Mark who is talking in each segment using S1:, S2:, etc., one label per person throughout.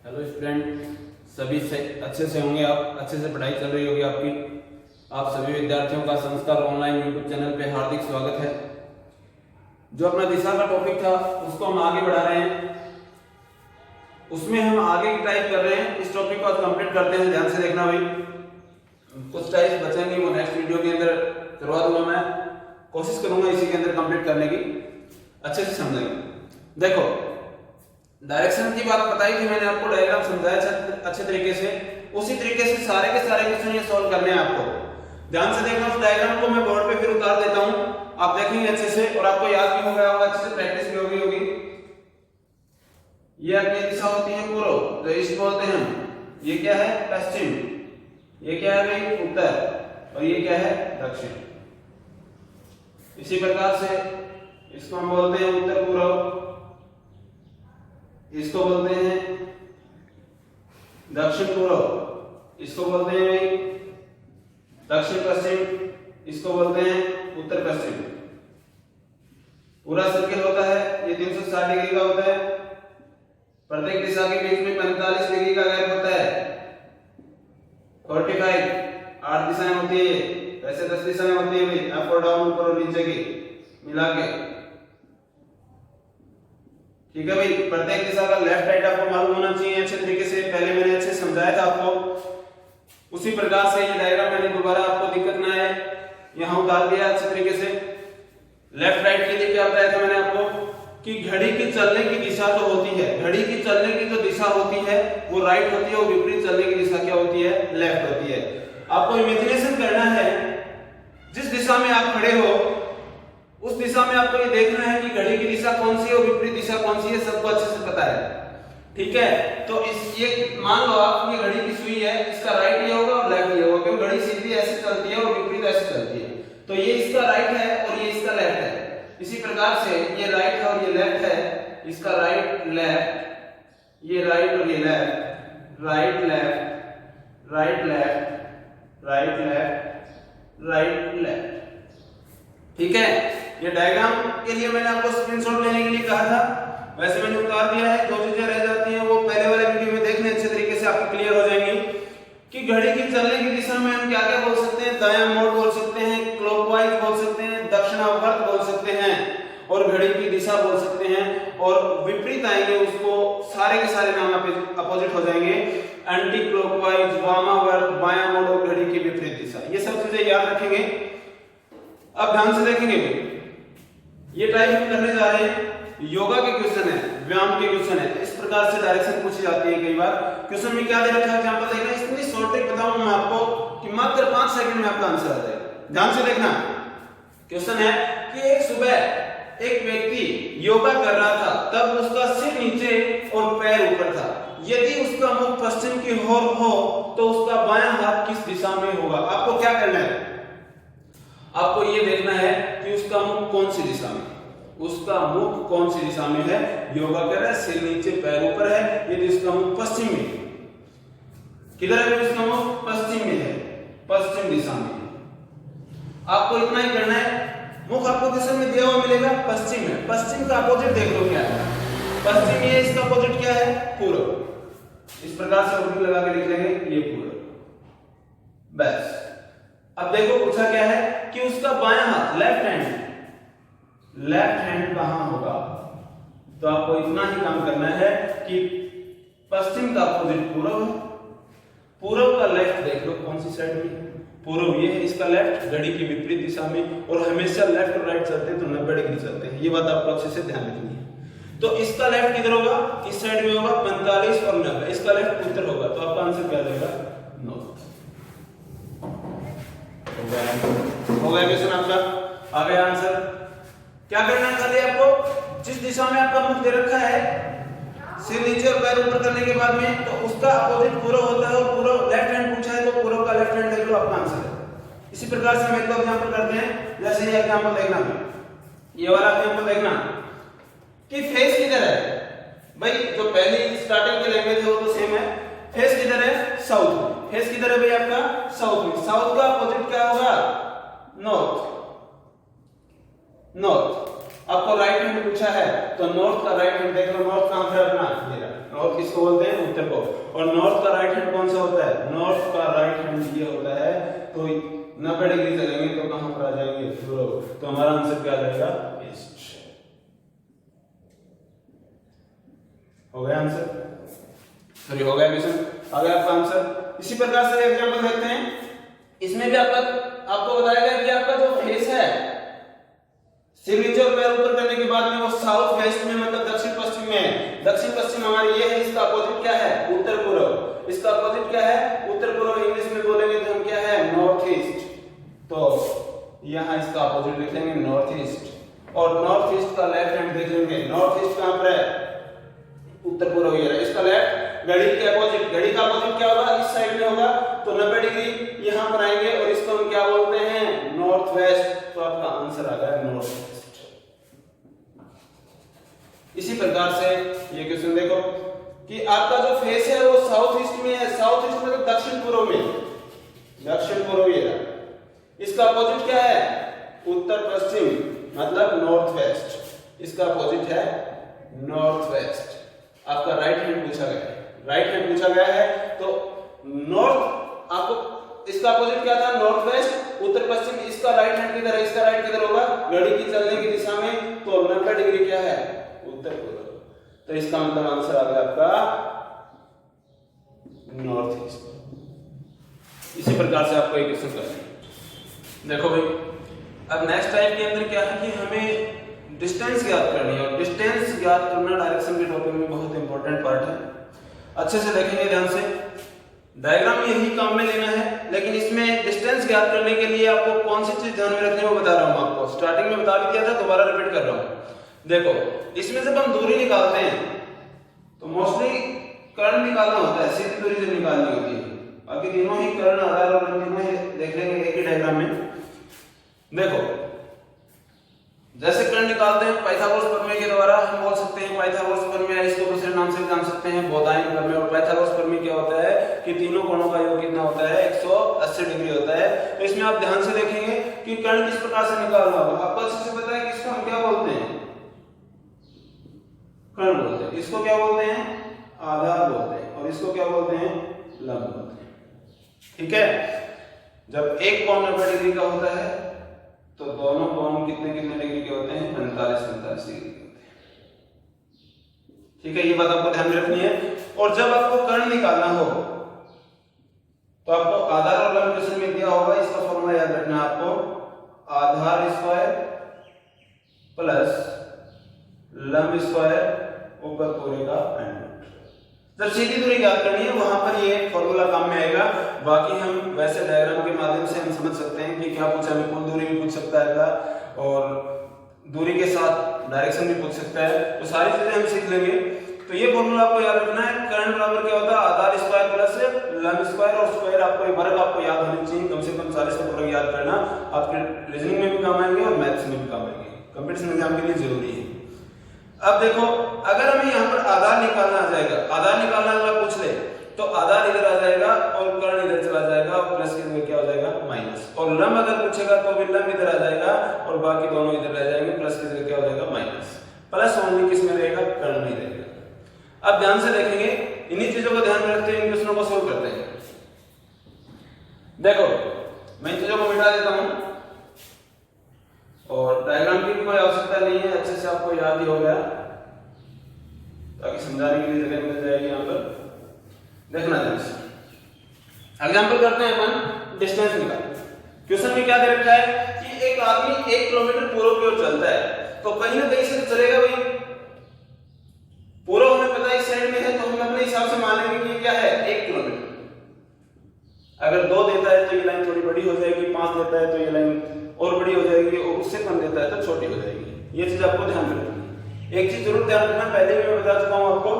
S1: Hello student, सभी से अच्छे से होंगे। आप अच्छे से पढ़ाई चल रही होगी आपकी। आप सभी विद्यार्थियों का संस्कार ऑनलाइन यूट्यूब चैनल पे हार्दिक स्वागत है। जो अपना दिशा का टॉपिक था उसको हम आगे बढ़ा रहे हैं। उसमें हम आगे की टाइप कर रहे हैं। इस टॉपिक को आज कंप्लीट करते हैं। ध्यान से देखना भाई, कुछ टाइप बचेंगे वो नेक्स्ट वीडियो के अंदर करवा दूंगा। मैं कोशिश करूंगा इसी के अंदर कंप्लीट करने की, अच्छे से समझेंगे। देखो, डायरेक्शन की बात बताई थी मैंने आपको, डायग्राम समझाया अच्छे तरीके से। उसी तरीके से सारे के सारे क्वेश्चन ये सॉल्व करने हैं आपको। ध्यान से देखना, उस डायग्राम को मैं बोर्ड पे फिर उतार देता हूं, आप देखेंगे अच्छे से और आपको याद भी हो गया होगा, अच्छे से प्रैक्टिस भी होगी। ये अपनी दिशा होती है पूर्व, तो इसको बोलते हैं, ये क्या है पश्चिम, ये क्या है भाई उत्तर, और ये क्या है दक्षिण। इसी प्रकार से इसको हम बोलते हैं उत्तर पूर्व, इसको बोलते हैं दक्षिण पूर्व, इसको बोलते हैं भाई दक्षिण पश्चिम, इसको बोलते हैं उत्तर पश्चिम। पूरा सर्किल होता है ये 360 डिग्री का होता है। प्रत्येक दिशा के बीच में 45 डिग्री का गैप होता है। 45 8 दिशाएं होती है, वैसे 10 दिशाएं होती है भाई, अप और डाउन, ऊपर और नीचे की मिला के। ठीक है भाई, प्रत्येक दिशा का लेफ्ट राइट आपको मालूम होना चाहिए अच्छे तरीके से। पहले मैंने अच्छे समझाया था आपको। उसी प्रकार से ये डायग्राम मैंने दोबारा आपको दिक्कत ना आए यहां उतार दिया अच्छे तरीके से। लेफ्ट राइट के लिए क्या बताया था मैंने आपको कि घड़ी की चलने की दिशा जो होती है, घड़ी की चलने की जो दिशा होती है वो राइट होती है, और विपरीत चलने की दिशा क्या होती है, लेफ्ट होती है। आपको इमेजिनेशन करना है, जिस दिशा में आप खड़े हो उस दिशा में आपको ये देखना है कि घड़ी की दिशा कौन सी है और विपरीत दिशा कौन सी है, सबको अच्छे से पता है। ठीक है, तो इस ये मान लो आप ये घड़ी की सुई है, इसका राइट ये होगा और लेफ्ट ये होगा, क्योंकि घड़ी सीधी ऐसे चलती है और विपरीत ऐसे चलती है। तो ये इसका राइट है और ये इसका लेफ्ट है। इसी प्रकार से ये राइट है और ये लेफ्ट है, इसका राइट लेफ्ट, ये राइट और ये left, right left, right left, right left, right left. ठीक है, ये डायग्राम के लिए मैंने आपको स्क्रीनशॉट लेने के लिए कहा था, वैसे मैंने उतार दिया है। जो चीजें रह जाती हैं वो पहले वाले वीडियो में देखने, अच्छे तरीके से आपको क्लियर हो जाएंगी कि घड़ी की चलने की दिशा में हम क्या क्या बोल सकते हैं। दायां मोड़ बोल सकते हैं, क्लॉकवाइज बोल सकते हैं, दक्षिणावर्त बोल सकते हैं, और घड़ी की दिशा बोल सकते हैं। और विपरीत आएंगे उसको सारे के सारे नाम अपोजिट हो जाएंगे, एंटी क्लॉकवाइज, वामावर्त, बायां मोड़ और घड़ी की विपरीत दिशा। ये सब चीजें याद रखेंगे। अब ध्यान से देखेंगे, ये टाइप हम करने जा रहे हैं, योगा के क्वेश्चन है, व्यायाम के क्वेश्चन है। इस प्रकार से डायरेक्शन पूछी जाती है कई बार। क्वेश्चन में क्या दे रखा है, एग्जांपल देखना, इतनी शॉर्ट ट्रिक बताऊंगा मैं आपको कि मात्र 5 सेकंड में आपका आंसर आ जाएगा। ध्यान से देखना, क्वेश्चन है कि एक सुबह एक व्यक्ति योगा कर रहा था, तब उसका सिर नीचे और पैर ऊपर था। यदि उसका मुख पश्चिम की ओर हो तो उसका बायां हाथ किस दिशा में होगा। आपको क्या करना है, आपको ये देखना है कि उसका मुख कौन सी दिशा में, उसका मुख कौन सी दिशा में है। योगा कर रहा है, सिर नीचे पैर ऊपर है, यदि उसका मुख पश्चिम में, किधर है उसका मुख, पश्चिम में है, पश्चिम दिशा में है। आपको इतना ही करना है, मुख आपको किस में दिया हुआ मिलेगा, पश्चिम में। पश्चिम का अपोजिट देख लो क्या है, पश्चिम ये, इसका अपोजिट क्या है, पूर्व। इस प्रकार से उल्टी लगा के लिख लेंगे, ये पूर्व। बस अब देखो पूछा क्या है कि उसका बायां हाथ, लेफ्ट हैंड कहां होगा। तो आपको इतना ही काम करना है कि पश्चिम का अपोजिट पूर्व है, पूर्व का लेफ्ट देख लो कौन सी साइड में, पूर्व ये है, इसका लेफ्ट घड़ी की विपरीत दिशा में। और हमेशा लेफ्ट और राइट चलते हैं तो 90 डिग्री चलते हैं, ये बात आपको अच्छे से ध्यान रखनी है। तो इसका लेफ्ट किधर होगा, इस साइड में होगा, 45 और 90, इसका लेफ्ट उत्तर होगा। तो आपका आंसर क्या रहेगा, नॉर्थ। हो गया क्वेश्चन आपका, आ गया आंसर। क्या करना है खाली आपको, जिस दिशा में आपका मुख दे रखा है, सिर नीचे और पैर ऊपर करने के बाद में, तो उसका अपोजिट पूर्व होता है, और पूर्व लेफ्ट हैंड पूछा है तो पूर्व का लेफ्ट हैंड देख लो, आपका आंसर है। इसी प्रकार से हम एक एग्जांपल करते हैं, जैसे ये एग्जांपल देखना, ये वाला एग्जांपल देखना कि फेस किधर है भाई। जो पहली स्टार्टिंग की लैंग्वेज है वो तो सेम है। फेस किधर है, साउथ। फेस किधर है भाई आपका, साउथ में। साउथ का अपोजिट क्या होगा, नॉर्थ। नॉर्थ आपको राइट हैंड पूछा है तो नॉर्थ का राइट हैंड देख लो, नॉर्थ कहां पे अपना, ये रहा। नॉर्थ किसको बोलते हैं, उत्तर को। और नॉर्थ का राइट हैंड कौन सा होता है, नॉर्थ का राइट हैंड ये होता है। तो 90 डिग्री चलेंगे तो कहां पर आ जाएंगे, पूर्व। तो हमारा आंसर क्या आ जाएगा, ईस्ट। हो गया आंसर, सॉरी हो गया क्वेश्चन, आ गया आपका आंसर। इसी प्रकार से एग्जांपल देखते हैं। इसमें भी आपको बताया गया कि आपका जो फेस है, सिर नीचे और पैर ऊपर करने के बाद में वो साउथ वेस्ट में मतलब दक्षिण पश्चिम में है। दक्षिण पश्चिम हमारी ये है, इसका अपोजिट क्या है, उत्तर पूर्व। इसका अपोजिट क्या है, उत्तर पूर्व। इंग्लिश में बोलेंगे तो हम क्या है, नॉर्थ ईस्ट। तो यहां इसका अपोजिट लिख लेंगे नॉर्थ ईस्ट। और नॉर्थ ईस्ट का लेफ्ट हैंड देख लेंगे। नॉर्थ ईस्ट कहां पर है, उत्तर पूर्व ये रहा। इसका लेफ्ट घड़ी के अपोजिट, घड़ी का अपोजिट क्या होगा, इस साइड में होगा। तो 90 डिग्री यहां पर आएंगे और इसको हम क्या बोलते हैं, नॉर्थ वेस्ट। तो आपका आंसर आ गया नॉर्थ वेस्ट। इसी प्रकार से ये क्वेश्चन देखो कि आपका जो फेस है वो साउथ ईस्ट में है। साउथ ईस्ट मतलब दक्षिण पूर्व में, दक्षिण पूर्व ये रहा। इसका अपोजिट क्या है, उत्तर पश्चिम मतलब नॉर्थ वेस्ट। इसका अपोजिट है नॉर्थ वेस्ट। आपका राइट हैंड पूछा गया है, राइट हैंड पूछा गया है। तो नॉर्थ आपको इसका अपोजिट क्या था, नॉर्थ वेस्ट, उत्तर पश्चिम। इसका राइट हैंड किधर है, इसका राइट किधर होगा, घड़ी की चलने की दिशा में। तो 90 डिग्री क्या है, उत्तर पूर्व। तो इसका मतलब आंसर आ गया आपका नॉर्थ ईस्ट। इसी प्रकार से आपको एक क्वेश्चन करना है। देखो भाई, अब नेक्स्ट टाइप के अंदर क्या है कि हमें डिस्टेंस ज्ञात करनी है। और डिस्टेंस ज्ञात करना डायरेक्शन के टॉपिक में बहुत इंपॉर्टेंट पार्ट है। अच्छे से देखेंगे ध्यान से। डायग्राम यही काम में लेना है, लेकिन इसमें डिस्टेंस ज्ञात करने के लिए आपको कौन सी चीज ध्यान में रखनी है वो बता रहा हूं आपको। स्टार्टिंग में बता भी दिया था, दोबारा रिपीट कर रहा हूं। देखो, इसमें जब हम दूरी निकालते हैं तो मोस्टली कर्ण निकालना होता है, सीधी दूरी से निकालनी होती है। बाकी तीनों ही कर्ण, आधार और लंब तीनों देख लेंगे एक ही डायग्राम में। देखो, जैसे कर्ण निकालते हैं पाइथागोरस प्रमेय के द्वारा हम बोल सकते हैं पाइथागोरस प्रमेय, इसको दूसरे नाम से जान सकते हैं बोधायन प्रमेय। और पाइथागोरस प्रमेय क्या होता है कि तीनों कोणों का योग कितना होता है, 180 डिग्री होता है। तो इसमें आप ध्यान से देखेंगे कि कर्ण किस प्रकार से निकालना होगा। आपको अच्छे से पता है कि इसको हम क्या बोलते हैं, कर्ण बोलते हैं। इसको क्या बोलते हैं, आधार बोलते हैं। और इसको क्या बोलते हैं, लंब बोलते हैं। ठीक है। जब एक कोण 90 डिग्री का होता है तो दोनों कोण कितने कितने डिग्री के होते हैं, 45 डिग्री के होते हैं। ठीक है, ये बात आपको ध्यान में रखनी है। और जब आपको कर्ण निकालना हो तो आपको आधार और लंब क्वेश्चन में दिया होगा, इसका फॉर्मूला याद रखना है आपको। आधार स्क्वायर प्लस लंब स्क्वायर ऊपर पूरे का अंडर। जब सीधी दूरी ज्ञात करनी है वहां पर ये फॉर्मूला काम में आएगा। बाकी हम वैसे डायग्राम के माध्यम से हम समझ सकते हैं कि क्या पूछा है, कुल दूरी भी पूछ सकता है और दूरी के साथ डायरेक्शन भी पूछ सकता है। तो सारी चीजें हम सीख लेंगे। तो ये फॉर्मूला आपको याद रखना है। कर्ण बराबर क्या होता है, आधार स्क्वायर प्लस लंब स्क्वायर। और स्क्वायर आपको वर्ग आपको याद होनी चाहिए, कम से कम 40 का वर्ग याद करना आपके रीजनिंग में भी काम आएंगे और मैथ्स में भी काम आएंगे, कंपटीशन एग्जाम के लिए जरूरी है। अब देखो, अगर हमें यहाँ पर आधार निकालना आ जाएगा, आधार निकालना अगर पूछ ले तो आधार इधर आ जाएगा और कर्ण इधर चला जाएगा और प्लस के इधर क्या हो जाएगा, माइनस। और लंब अगर पूछेगा तो भी लंब इधर आ जाएगा और बाकी दोनों इधर रह जाएंगे, प्लस के इधर क्या हो जाएगा, माइनस। प्लस ओनली किस में रहेगा, कर्ण में रहेगा। अब ध्यान से देखेंगे, इन्हीं चीजों को ध्यान में रखते हुए इन क्वेश्चनों को सोल्व करते हैं। देखो, मैं इन चीजों को मिटा देता हूं और डायग्राम की भी कोई आवश्यकता नहीं है, अच्छे से आपको याद ही हो गया, ताकि समझाने के लिए जगह मिल जाएगी। यहाँ पर देखना ध्यान से। एग्जांपल करते हैं अपन, डिस्टेंस निकाल। क्वेश्चन में क्या दे रखा है कि एक आदमी 1 किलोमीटर पूर्व की ओर चलता है, तो कहीं ना कहीं से चलेगा भाई। पूर्व हमें पता है इस साइड में है, तो हम अपने हिसाब से मान लेंगे कि क्या है, 1 किलोमीटर। अगर 2 देता है तो ये लाइन थोड़ी बड़ी हो जाएगी, 5 देता है तो ये लाइन और बड़ी हो जाएगी, और उससे कम देता है तो छोटी हो जाएगी। ये चीज आपको ध्यान में रखनी है। एक चीज जरूर ध्यान रखना, पहले भी मैं बता चुका हूं आपको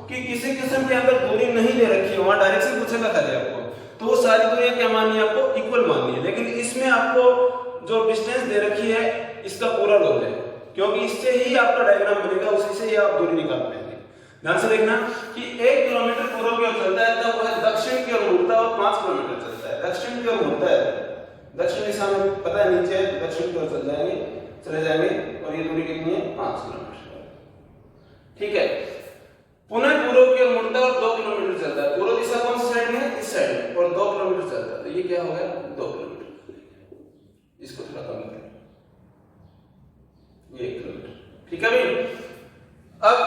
S1: कि किसी किस्म के अंदर दूरी नहीं दे रखी है, वहां डायरेक्शन पूछेगा खाली आपको, तो वो सारी दूरियां क्या माननी है आपको, इक्वल माननी है। लेकिन इसमें आपको जो डिस्टेंस दे रखी है इसका पूरा रोल है, क्योंकि इससे ही आपका डायग्राम बनेगा, उसी से ही आप दूरी निकाल पाएंगे। ध्यान से देखना कि 1 किलोमीटर पूर्व की ओर चलता है, तब वह दक्षिण की ओर मुड़ता है और 5 किलोमीटर चलता है, दक्षिण की ओर मुड़ता है। दक्षिण दिशा में पता है नीचे है, दक्षिण की ओर चले जाएंगे और ये दूरी कितनी है, 5 किलोमीटर। ठीक है। पुनः पूर्व की ओर मुड़ता है और 2 किलोमीटर चलता है। पूर्व दिशा कौन सी साइड में है? इस साइड में, और 2 किलोमीटर चलता है। तो ये क्या हो गया? 2 किलोमीटर। इसको थोड़ा कम करें, ये 1 किलोमीटर। ठीक है भाई। अब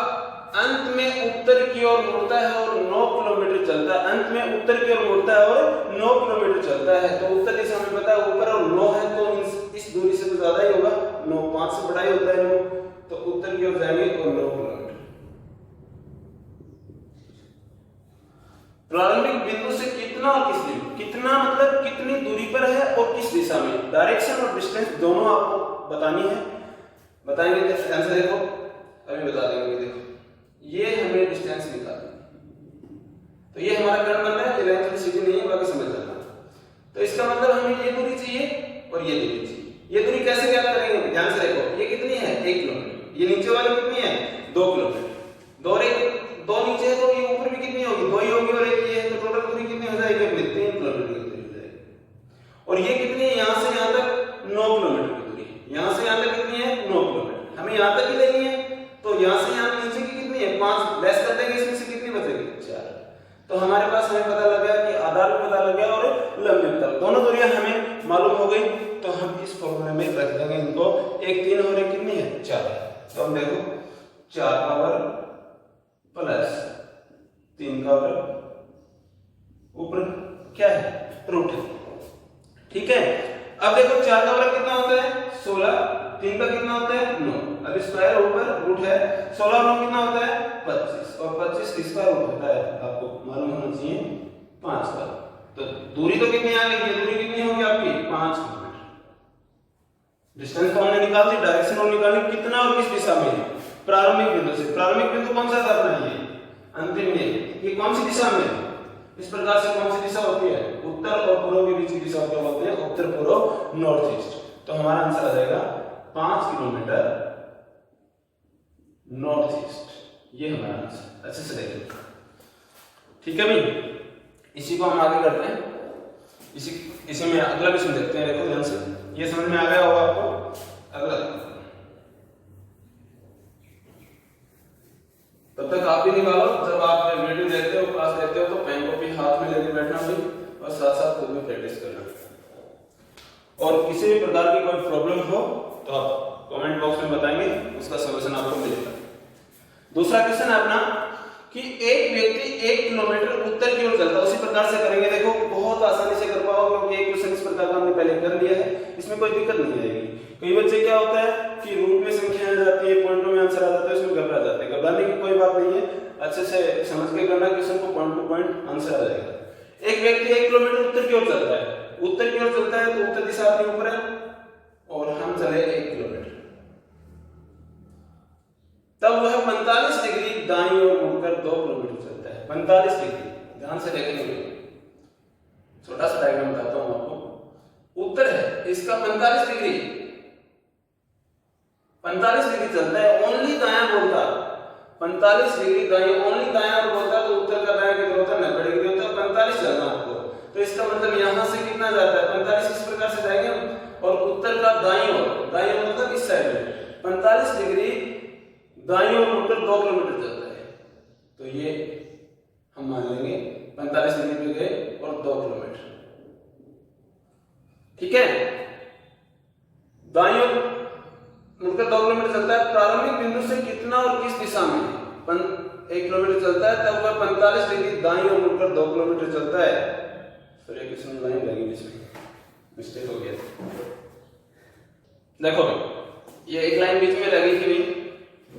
S1: अंत में उत्तर की ओर मुड़ता है और 9 किलोमीटर चलता है। अंत में उत्तर की ओर मुड़ता है और 9 किलोमीटर चलता है। तो उत्तर दिशा हमें पता है ऊपर और 9 है, तो इस दूरी से तो ज्यादा ही होगा। 9 5 से बड़ा ही होता है 9, तो उत्तर की ओर जाएंगे और 9 किलोमीटर। प्रारंभिक बिंदु से कितना और किस दिन, कितना मतलब कितनी दूरी पर है और किस दिशा में, डायरेक्शन और डिस्टेंस दोनों आपको बतानी है। बताएंगे कैसे? आंसर देखो, अभी बता देंगे। देखो ये हमें डिस्टेंस निकालना है, तो ये हमारा कर्व बन रहा है। ये लाइन थोड़ी सीधी नहीं है, बाकी समझ जाना। तो इसका मतलब हमें ये दूरी चाहिए और ये दूरी चाहिए। ये दूरी कैसे ज्ञात करेंगे? ध्यान से देखो, ये कितनी है? 1 किलोमीटर। ये नीचे वाली कितनी है? 2 किलोमीटर। दो नीचे है तो ये ऊपर भी कितनी होगी? 2 ही होगी, और एक ये है, तो टोटल दूरी कितनी हो जाएगी? 3 किलोमीटर की दूरी हो जाएगी। और ये कितनी है? यहां से यहां तक 9 किलोमीटर की दूरी। यहां से यहां तक कितनी है? 9 किलोमीटर। हमें यहां तक ही लेनी है, तो यहां से यहां नीचे की कितनी है? 5 लेस कर देंगे, इसमें से कितनी बचेगी? 4। तो हमारे पास हमें पता लग गया कि आधार भी पता लग गया और लंबी अंतर, दोनों दूरियां हमें मालूम हो गई। तो हम इस फॉर्मूले में रख देंगे इनको। एक 3 और एक कितनी है? 4। तो हम देखो 4 का वर्ग प्लस 3 का वर्ग ऊपर क्या है? रूट है। ठीक है। अब देखो 4 का वर्ग कितना होता है? 16। 3 का कितना होता है? 9। अब स्क्वायर ऊपर रूट है, 16 9 कितना होता है? 25, और 25 किसका रूट होता है? आपको मालूम होना चाहिए 5 का। तो दूरी तो कितनी आ गई? ये दूरी कितनी होगी आपकी? 5 किलोमीटर। डिस्टेंस तो हमने निकाल दी, डायरेक्शन और निकाली कितना और किस दिशा में? प्रारंभिक बिंदु से। प्रारंभिक बिंदु कौन सा करना है? ये अंतिम में। ये कौन सी दिशा में? इस प्रकार से कौन सी दिशा होती है? उत्तर और पूर्व के बीच की दिशा क्या बोलते हैं? उत्तर पूर्व, नॉर्थ ईस्ट। तो हमारा आंसर आ जाएगा 5 किलोमीटर नॉर्थ ईस्ट। ये हमारा आंसर। अच्छे से देखिए। ठीक है भाई, इसी को हम आगे करते हैं। इसी में अगला क्वेश्चन देखते हैं। देखो ध्यान से, ये समझ में आ गया होगा आपको। अगला तब तक आप भी निकालो। जब आप वीडियो देखते हो, क्लास देखते हो, तो पेन कॉपी हाथ में लेके बैठना भी, और साथ साथ खुद में प्रैक्टिस करना। और किसी भी प्रकार की कोई प्रॉब्लम हो तो आप कमेंट बॉक्स में बताएंगे, उसका सॉल्यूशन आपको मिलेगा। दूसरा क्वेश्चन है अपना कि एक व्यक्ति 1 किलोमीटर उत्तर की ओर चलता है। उसी प्रकार से करेंगे। देखो बहुत आसानी से कर पाओगे, क्योंकि एक क्वेश्चन इस प्रकार का हमने पहले कर लिया है, इसमें कोई दिक्कत नहीं आएगी। कई बच्चे क्या होता है कि रूट में संख्या आ जाती है, पॉइंटों में आंसर आ जाता है, इसमें घबरा जाते हैं। घबराने की कोई बात नहीं है, अच्छे से समझ के करना क्वेश्चन को, पॉइंट टू पॉइंट आंसर आ जाएगा। एक व्यक्ति 1 किलोमीटर उत्तर की ओर चलता है। उत्तर की ओर चलता है तो उत्तर दिशा अपने ऊपर है, और हम चले 1 किलोमीटर। तब वह 45 डिग्री दाईं ओर मुड़कर 2 किलोमीटर चलता है। 45 डिग्री, ध्यान से देखेंगे। छोटा सा डायग्राम बताता हूं आपको। उत्तर है इसका 45 डिग्री, 45 डिग्री चलता है, ओनली दायां बोलता। 45 डिग्री दाईं, ओनली दायां और बोलता, तो उत्तर का दायां कितना होता है? 90 डिग्री होता है। 45 चलना आपको, तो इसका मतलब यहां से कितना जाता है? 45 इस प्रकार से जाएंगे, और उत्तर का दाईं ओर, दाईं ओर मतलब इस साइड में 45 डिग्री दाईं ओर मुड़कर 2 किलोमीटर चलता है। तो ये हम मान लेंगे 45 डिग्री पे गए और 2 किलोमीटर। ठीक है। दाईं ओर मुड़कर 2 किलोमीटर चलता है। प्रारंभिक बिंदु से कितना और किस दिशा में? 1 किलोमीटर चलता है, तब वह 45 डिग्री दाईं ओर मुड़कर 2 किलोमीटर चलता है। सॉरी, क्वेश्चन लाइन लगी बीच में, मिस्टेक हो गया। देखो ये एक लाइन बीच में लगी थी,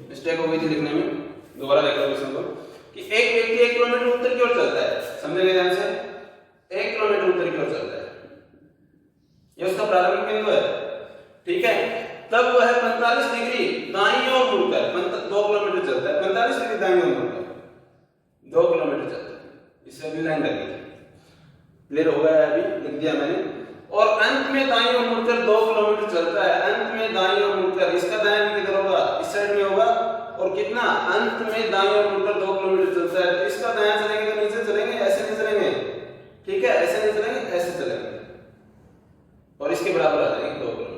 S1: मिस्टेक हो गई थी लिखने में। दोबारा देखो क्वेश्चन को कि एक व्यक्ति 1 किलोमीटर उत्तर की ओर चलता है। समझेंगे ध्यान से, 1 किलोमीटर उत्तर की ओर चलता है, ये उसका प्रारंभिक बिंदु है। ठीक है। तब वह 45 डिग्री दाईं ओर मुड़कर 2 किलोमीटर चलता है। 45 डिग्री दाईं ओर मुड़कर 2 किलोमीटर चलता है। इससे अभी लाइन लगी थी, क्लियर हो गया है? अभी लिख दिया मैंने। और अंत में दाईं ओर मुड़कर 2 किलोमीटर चलता है। अंत में दाईं ओर मुड़कर, इसका दायां किधर होगा? इस साइड में होगा। और कितना? अंत में दाईं ओर मुड़कर 2 किलोमीटर चलता है। तो इसका दायां चलेंगे तो नीचे चलेंगे, ऐसे नहीं चलेंगे। ठीक है, ऐसे नहीं चलेंगे, ऐसे चलेंगे, और इसके बराबर आ जाएंगे 2 किलोमीटर।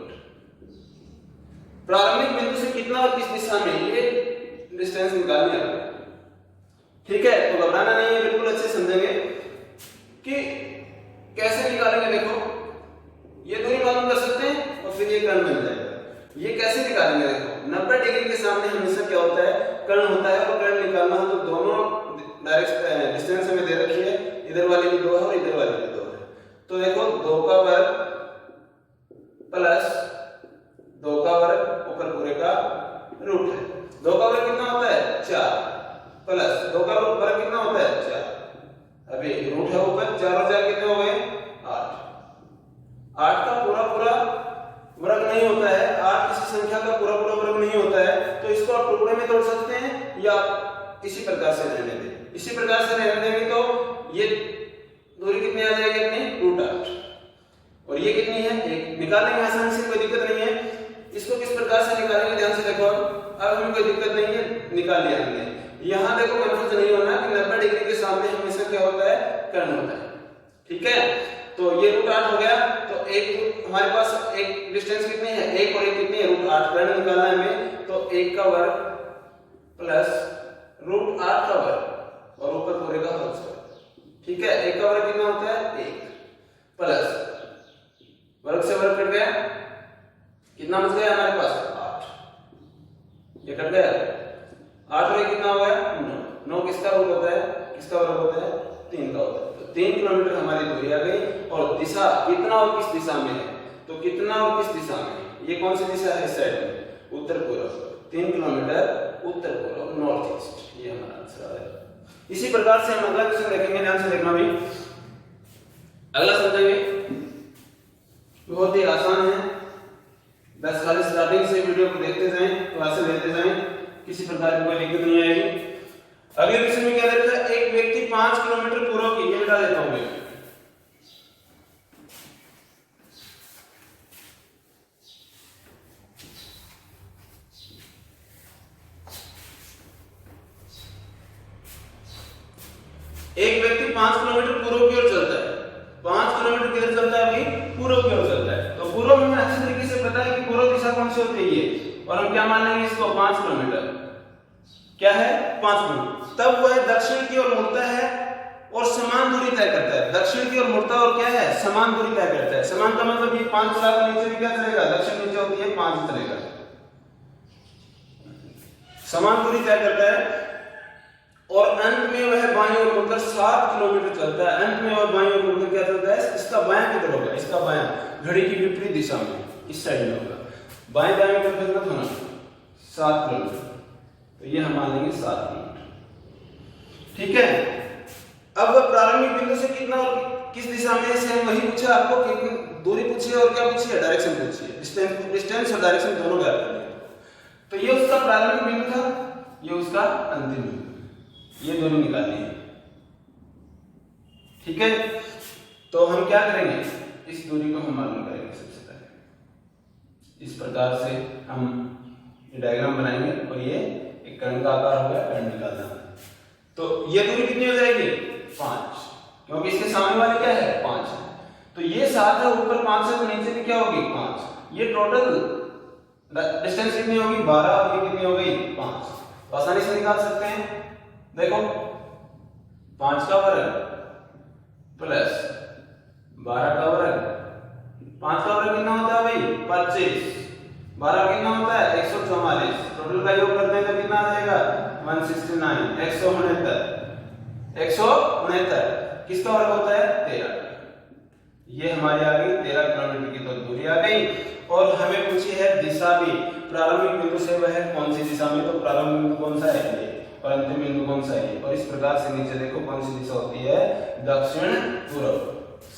S1: प्रारंभिक बिंदु से कितना और किस दिशा में, ये डिस्टेंस निकालनी है। डिस्टेंस हमें दे रखी है, इधर वाली भी 2 है और इधर वाली भी 2 है। तो देखो 2 का वर्ग प्लस 2 का वर्ग ऊपर पूरे का रूट है। 2 का वर्ग कितना होता है 4 प्लस 2 का वर्ग कितना होता है 4। अभी रूट है ऊपर, 4 और 4 कितने हो गए 8। 8 का पूरा पूरा वर्ग नहीं होता है, 8 किसी संख्या का पूरा पूरा वर्ग नहीं होता है, तो इसको आप टुकड़े में तोड़ सकते हैं या इसी प्रकार से रहने दें। इसी प्रकार से रहने देंगे तो ये दूरी कितनी आ जाएगी अपनी √8 और ये कितनी है 1। निकालने में आसानी से, कोई दिक्कत नहीं है। इसको किस प्रकार से निकालेंगे ध्यान से देखो, अब हमें कोई दिक्कत नहीं है, निकाल लिया हमने। यहाँ देखो कंफ्यूज नहीं होना कि 90 डिग्री के सामने हमेशा क्या होता है कर्ण होता है, ठीक है। तो ये √8 हो गया, तो एक हमारे पास एक डिस्टेंस कितनी है 1 और 1 कितनी है √8, कर्ण निकालना है हमें। तो 1 का वर्ग प्लस √8 का वर्ग और ऊपर पूरे का होल स्क्वायर, ठीक है। 1 का वर्ग कितना होता है 1 प्लस वर्ग से वर्ग कट गया, कितना बच गया हमारे पास 8, ये कट गया 8 और 1 कितना हो गया 9। 9 किसका रूट होता है, किसका वर्ग होता है 3 का होता है। तो 3 किलोमीटर हमारी दूरी आ गई और दिशा कितना और किस दिशा में है, तो कितना और किस दिशा में है, ये कौन सी दिशा है इस साइड में उत्तर पूर्व, 3 किलोमीटर उत्तर पूर्व नॉर्थ ईस्ट, ये हमारा आंसर है। इसी प्रकार से हम अगला क्वेश्चन देखेंगे, ध्यान से देखना भी। अगला समझेंगे, बहुत ही आसान है, बस खाली स्टार्टिंग से वीडियो को देखते जाएं, क्लासेस लेते जाएं, किसी प्रकार की कोई दिक्कत नहीं आएगी। अगले क्वेश्चन में क्या देता है, एक व्यक्ति 5 किलोमीटर पूर्व की, ये मिटा देता हूं मैं, एक व्यक्ति 5 किलोमीटर पूर्व की ओर चलता है, 5 किलोमीटर किधर चलता है अभी पूर्व की ओर चलता है। तो पूर्व हमें अच्छी तरीके से पता है कि पूर्व दिशा कौन सी होती है, और हम क्या मान लेंगे इसको 5 किलोमीटर, क्या है 5 किलोमीटर। तब वह दक्षिण की ओर मुड़ता है और समान दूरी तय करता है, दक्षिण की ओर मुड़ता है और क्या है समान दूरी तय करता है। समान का मतलब ये 5 चला तो नीचे भी क्या चलेगा, दक्षिण नीचे होती है 5 चलेगा, समान दूरी तय करता है। और अंत में वह बाईं ओर मुड़कर 7 किलोमीटर चलता है, अंत में वह बाईं ओर मुड़कर क्या चलता है, इसका बायां किधर होगा, इसका बायां घड़ी की विपरीत दिशा में, इस साइड में होगा, बाएं दाएं में चलना होना 7 किलोमीटर, तो ये हम मान लेंगे 7 किलोमीटर, ठीक है। अब वह प्रारंभिक बिंदु से कितना और किस दिशा में, से वही पूछा आपको, कितनी दूरी पूछी है और क्या पूछी है, डायरेक्शन पूछी है, डिस्टेंस और डायरेक्शन दोनों ज्ञात करनी है। तो ये उसका प्रारंभिक बिंदु था, ये उसका अंतिम बिंदु, ये दोनों निकालनी है, ठीक है। तो हम क्या करेंगे, इस दूरी को हम मालूम करेंगे सबसे पहले, इस प्रकार से हम ये डायग्राम बनाएंगे और ये एक कर्ण का आकार हो गया, कर्ण निकालना है। तो ये दूरी कितनी हो जाएगी 5, क्योंकि इसके सामने वाले क्या है 5 है, तो ये 7 है, ऊपर 5 है, तो नीचे भी क्या होगी 5। ये टोटल डिस्टेंस कितनी होगी 12 और ये कितनी हो गई 5, तो आसानी से निकाल सकते हैं। देखो 5 का वर्ग प्लस 12 का वर्ग, 5 का वर्ग कितना होता है भाई 25, 12 कितना होता है 144, टोटल का योग करते हैं तो कितना आ जाएगा 169, 169, किसका वर्ग होता है 13। ये हमारी आ गई 13 किलोमीटर की तो दूरी आ गई, और हमें पूछी है दिशा भी, प्रारंभिक बिंदु से वह कौन सी दिशा में, तो प्रारंभिक बिंदु कौन सा है ये, और अंतिम बिंदु कौन सा है, और इस प्रकार से नीचे देखो कौन सी दिशा होती है, दक्षिण पूर्व,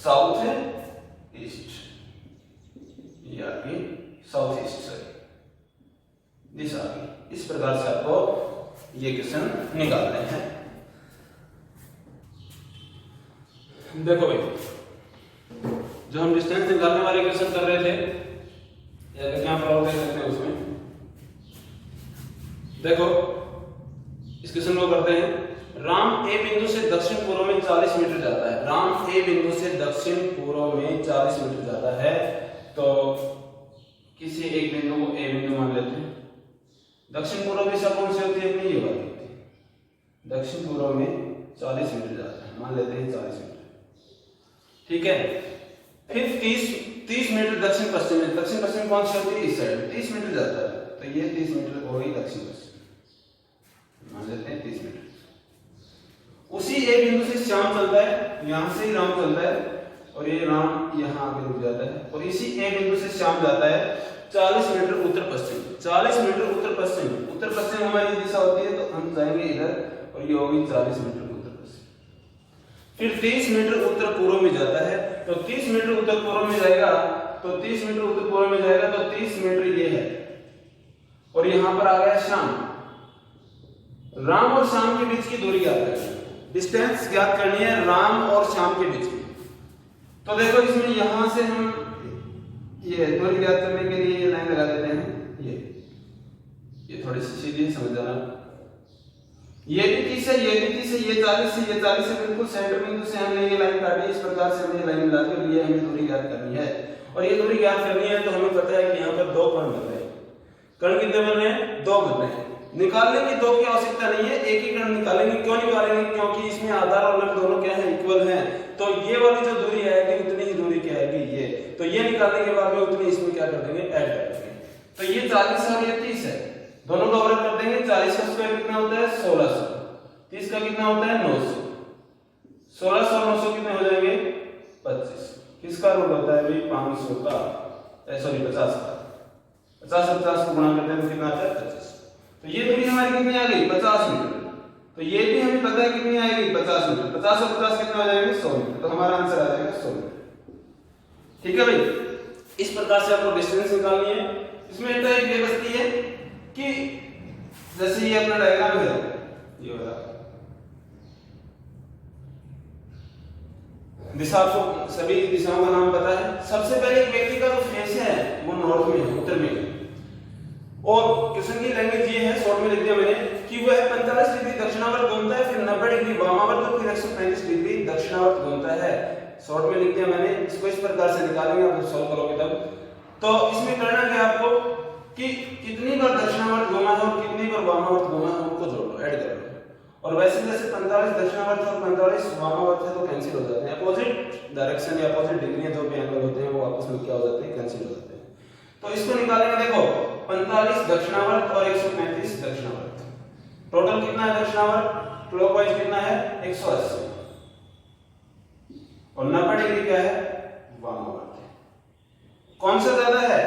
S1: साउथ ईस्ट, ये आपकी साउथ ईस्ट सॉरी दिशा आ गई। इस प्रकार से आपको ये क्वेश्चन निकालने हैं। देखो भाई, जो हम डिस्टेंस निकालने वाले क्वेश्चन कर रहे थे, या क्या प्रॉब्लम देख सकते हैं उसमें, देखो इस क्वेश्चन को करते हैं। राम ए बिंदु से दक्षिण पूर्व में 40 मीटर जाता है, राम ए बिंदु से दक्षिण पूर्व में 40 मीटर जाता है, तो किसी एक बिंदु को ए बिंदु मान लेते हैं। दक्षिण पूर्व दिशा कौन सी होती है अपनी, ये वाली होती है, दक्षिण पूर्व में 40 मीटर जाता है, मान लेते हैं 40 मीटर, ठीक है। फिर 30 मीटर दक्षिण पश्चिम में, दक्षिण पश्चिम कौन सी होती है इस साइड में, 30 मीटर जाता है, तो ये 30 मीटर हो गई दक्षिण पश्चिम, मान लेते हैं 30 मीटर। उसी ए बिंदु से श्याम चलता है, यहां से ही राम चलता है और ये राम यहां आके रुक जाता है और इसी ए बिंदु से श्याम जाता है 40 मीटर उत्तर पश्चिम। 40 मीटर उत्तर पश्चिम, उत्तर पश्चिम हमारी दिशा होती है तो हम जाएंगे इधर और ये होगी 40 मीटर उत्तर पश्चिम। फिर 30 मीटर उत्तर पूर्व में जाता है तो 30 मीटर उत्तर पूर्व में जाएगा तो 30 मीटर उत्तर पूर्व में जाएगा तो 30 मीटर ये है और यहां पर आ गया श्याम। राम और श्याम के बीच की दूरी ज्ञात करनी है, डिस्टेंस ज्ञात करनी है राम और श्याम के बीच की। तो देखो इसमें यहां से हम ये दूरी ज्ञात करने के लिए ये लाइन लगा देते हैं, ये थोड़ी सी सीधी समझ जाना। ये भी 30 है, ये भी 30 है, ये 40 है, ये 40 है, बिल्कुल सेंटर बिंदु से हमने ये लाइन काटी। इस प्रकार से हमने लाइन मिला के लिए हमें दूरी ज्ञात करनी है और ये दूरी ज्ञात करनी है तो हमें पता है कि यहाँ पर 2 कण बन रहे हैं। कण कितने बन रहे हैं? 2 बन रहे हैं। निकालने की 2 की आवश्यकता नहीं है, एक ही कण निकालेंगे। क्यों निकालेंगे? क्योंकि इसमें आधार और लंब दोनों क्या है? इक्वल हैं। तो ये वाली जो दूरी आएगी उतनी ही दूरी क्या आएगी? ये। तो ये निकालने के बाद में उतनी इसमें क्या कर देंगे? ऐड कर देंगे। तो ये 40 और ये 30 है, दोनों का औसत कर देंगे। 40 का स्क्वायर कितना होता है? 1600। 30 का कितना होता है? 900। 1600 और 900 कितने हो जाएंगे? 25। किसका रूट होता है भाई? 500 का, सॉरी 50 का। 50 और 50 को गुणा करते हैं तो कितना आता है? 25। तो ये दूरी हमारी कितनी आ गई? 50 मीटर। तो ये भी हमें पता है कितनी आएगी? 50 मीटर। 50 और 50 कितना हो जाएंगे? 100 मीटर। तो हमारा आंसर आ जाएगा 100 मीटर। ठीक है भाई, इस प्रकार से आपको डिस्टेंस निकालनी है। इसमें एक ये बचती है कि जैसे ये अपना डायग्राम है, ये वाला दिशा, आपको सभी दिशाओं का नाम पता है। सबसे पहले एक व्यक्ति का जो फेस है वो नॉर्थ में है, उत्तर में है। और क्वेश्चन की लैंग्वेज ये है, शॉर्ट में लिख दिया मैंने कि वह 45 डिग्री दक्षिणावर्त घूमता है, फिर 90 डिग्री वामावर्त और फिर 135 डिग्री दक्षिणावर्त घूमता है। शॉर्ट में लिख दिया मैंने। इसको इस प्रकार से निकालेंगे, आप सॉल्व करोगे तब। तो इसमें करना क्या आपको कि कितनी बार दक्षिणावर्त घूमा है और कितनी बार वामावर्त घूमा है उनको जोड़ लो, ऐड कर लो। और वैसे जैसे 45 दक्षिणावर्त और 45 वामावर्त है तो कैंसिल हो जाते हैं। अपोजिट डायरेक्शन या अपोजिट डिग्री जो भी एंगल होते हैं वो आपस में क्या हो जाते हैं? कैंसिल हो जाते हैं। तो इसको निकालेंगे। देखो 45 दक्षिणावर्त और 135 दक्षिणावर्त, टोटल कितना है दक्षिणावर्त? क्लॉकवाइज कितना है? 180 और 90 डिग्री क्या है? वामावर्त है। कौन सा ज्यादा है?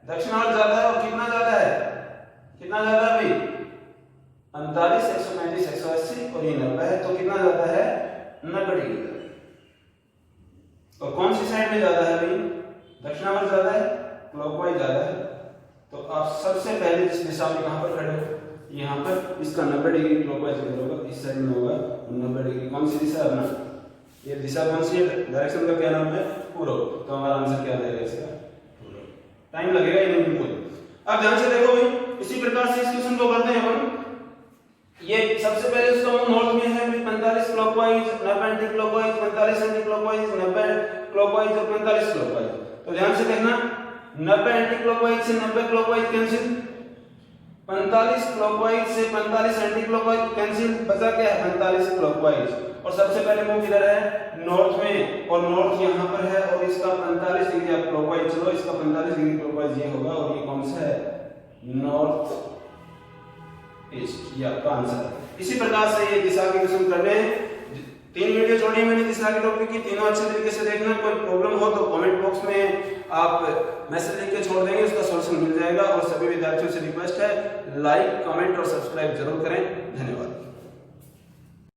S1: दक्षिणावर्त ज्यादा है। और कितना ज्यादा है? कितना ज्यादा है भाई? 45 135 180 और ये 90 है तो कितना ज्यादा है? 90 डिग्री। और कौन सी साइड में ज्यादा है भाई? दक्षिणावर्त ज्यादा है, क्लॉकवाइज ज्यादा है। तो आप सबसे पहले जिस दिशा में कहां पर खड़े हो? यहां पर। इसका 90 डिग्री क्लॉकवाइज किधर होगा? इस साइड में होगा 90 डिग्री। कौन सी दिशा है अपना? ये दिशा कौन सी है? डायरेक्शन का क्या नाम है? पूर्व। तो हमारा आंसर क्या रहेगा इसका? पूर्व। टाइम लगेगा ये बिल्कुल। अब ध्यान से देखो भाई, इसी प्रकार से इस क्वेश्चन को करते हैं हम। ये सबसे पहले उसका नॉर्थ में है, 45 clockwise, 90 anti clockwise, 45 anti clockwise, 90 clockwise और 45 क्लॉकवाइज। तो ध्यान से देखना, 90 एंटी क्लॉकवाइज से 90 क्लॉकवाइज कैंसिल, 45 क्लॉकवाइज से 45 एंटी क्लॉकवाइज कैंसिल, बचा क्या है? 45 क्लॉकवाइज। और सबसे पहले मूव किधर है? नॉर्थ में। और नॉर्थ यहां पर है और इसका 45 डिग्री आप क्लॉकवाइज चलो, इसका 45 डिग्री क्लॉकवाइज ये होगा और ये कौन सा है? North east. ये आपका आंसर है। इसी प्रकार से ये दिशा के क्वेश्चन करने हैं। 3 वीडियो छोड़ी मैंने दिशा के टॉपिक की, तीनों अच्छे तरीके से देखना। कोई प्रॉब्लम हो तो कमेंट बॉक्स में आप मैसेज लिख के छोड़ देंगे, उसका सॉल्यूशन मिल जाएगा। और सभी विद्यार्थियों से रिक्वेस्ट है लाइक, कमेंट और सब्सक्राइब जरूर करें। धन्यवाद।